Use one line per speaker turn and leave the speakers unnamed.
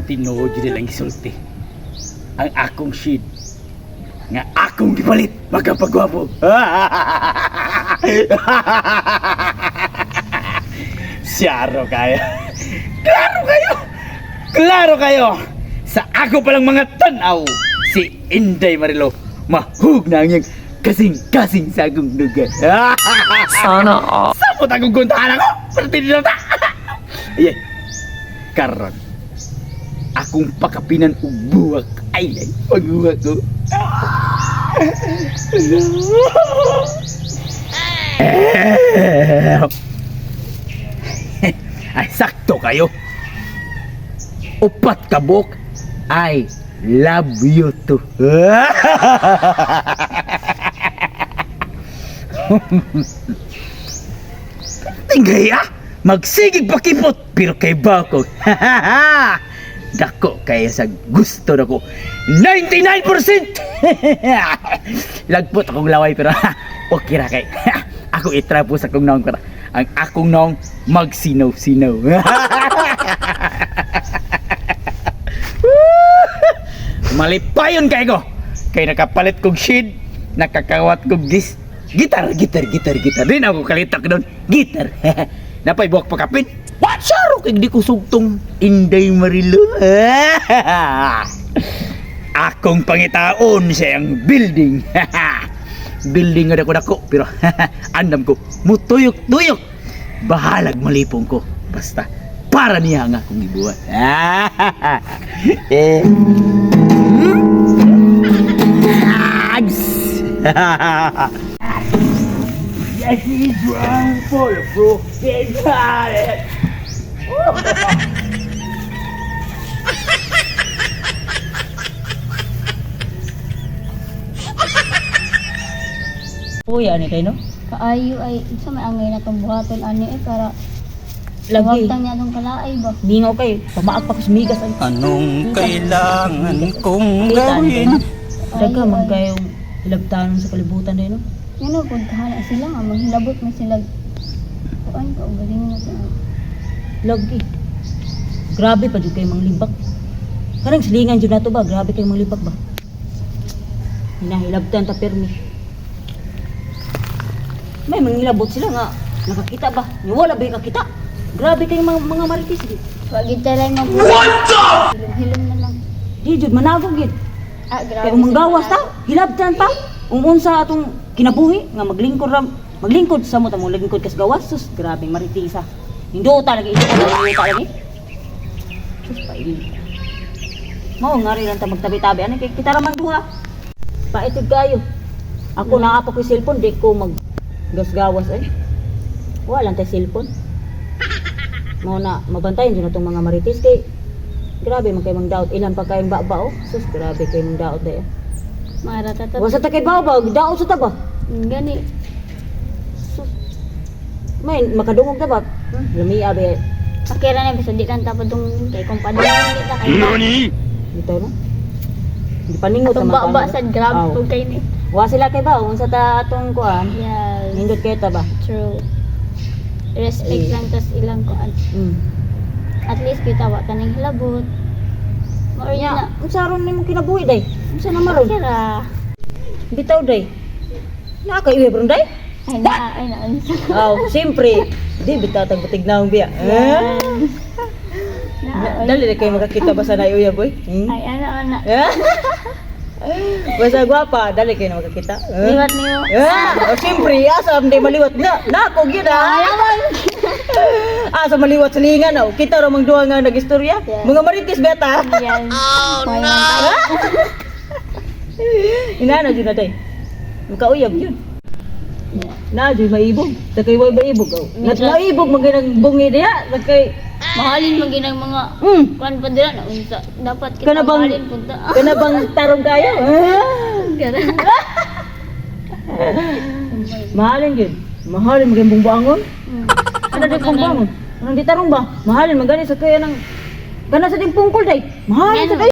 Tinuod yun nilang isulti ang akong shid nga akong gipalit magkapagwapo. Siyaro kayo. Klaro kayo sa ako palang mga tanaw si Inday Marilo mahug na ang kasing-kasing sa akong lugar.
Sana all.
Samot akong guntahan ako pertinilata. Ayan karon akong pakapinan ug buwak ay pagbuwak ko. Ay sakto kayo. Upat kabok I love you too. Tingay magsigig pakipot pero kay bako. Dako kaya sa gusto nako 99%. Lagpot akong laway pero okay ra kay ako itrapo sa akong naong para ang akong naong magsinaw-sinaw. Malipayon kay ko kay nakapalit kong shid, nakakawat kong gitar din ako kalitak doon gitar. Napay buwak pakapin. What saro kay di ko sugtong Inday Marilo. Akong pangitaon sa ang building. Building nga dako pero andam ko mutuyok-tuyok. Bahalag malipong ko basta para niya nga akong ibuhat. Yes, he's wrong for the bro. They got it.
Puya ni kay no?
Kaayo ay isa may angay na tong buhaton ani para
Lagi.
Huwag niya tong kalaay ba?
Dingaw kay pamaak pa ko sa migas ay.
Anong kailangan kong gawin?
Daga man kayong ilabtanon sa kalibutan din no?
Yan o, pagkahala sila nga, maghilabot na sila. Kuan ka, galing na sa...
Lagi. Grabe pa jud kay manglibak. Karang silingan jud nato ba? Grabe kay manglibak ba? Hinahilabtan ta permi. May manglilabot sila nga nakakita ba? Nga wala ba yung kakita? Grabe kay mga marites di.
Wag kita lang mag- Hilom na lang.
Di jud managog gid.
Grabe.
Kay umanggawas ta, hilabtan pa. Unsa atong kinabuhi nga maglingkod sa mo ta mo lingkod kas gawas sus grabe maritisa. Hindo ta lagi ito ta lagi. Sus paili. Mao ngari lang ta magtabi-tabi ani kay kita ra man duha. Paitud kayo. Ako na apo ko cellphone di ko mag gasgawas ay. Wala lang tay cellphone. Mao na mabantayan jud natong mga maritis kay grabe man kay mang daot ilan pa kay ba-bao. Sus grabe kay mang daot day.
Maratata.
Wasa ta kay babaw, daot sa taba.
Gani.
May makadungog ta ba? Lamia be.
Pakira na bisa di lang tapos tong kay kumpadong kita kay.
Nani?
Dito no. Di paningot
Atong
naman
ba sa grab ko kay ni.
Wa sila kay ba unsa ta atong kuan?
Yes.
Nindot kay ta ba?
True. Respect lang tas ilang kuan. At least kita wa taning hilabot. Or
Ya,
na.
unsa ron nimo kinabuhi day? Unsa na maron?
Pakira.
Bitaw day. Na kay iwe bron day?
Ay na.
Aw, siyempre. Di bitaw tag butignaong biya. Dali na kayo makakita ba sa nayuya boy?
Ay ana.
Basta gwapa, dali kayo na makakita.
Liwat niyo.
Siyempre, asa hindi maliwat na. Nako, gina. Asa maliwat sa lingan. Kita ramang duha nga nag-istorya.
Yeah.
Mga maritis beta.
Yan. May man.
Inana dyan na day. Magkauyab yun. Na, dyan maibog. Sakay way maibog. Maibog, maginang bungi diya. Sakay.
Mahalin mo ginang mga kuan pa dira na unsa. Dapat kita
Kana bang-
mahalin punta.
Kana bang tarong kayo?
Gara.
Mahalin yun. Mahalin maging bungbangon. Ano din bungbangon? Anong di tarong ba? Mahalin magani sa kaya ng kana sa din pungkol day. Mahalin sa day.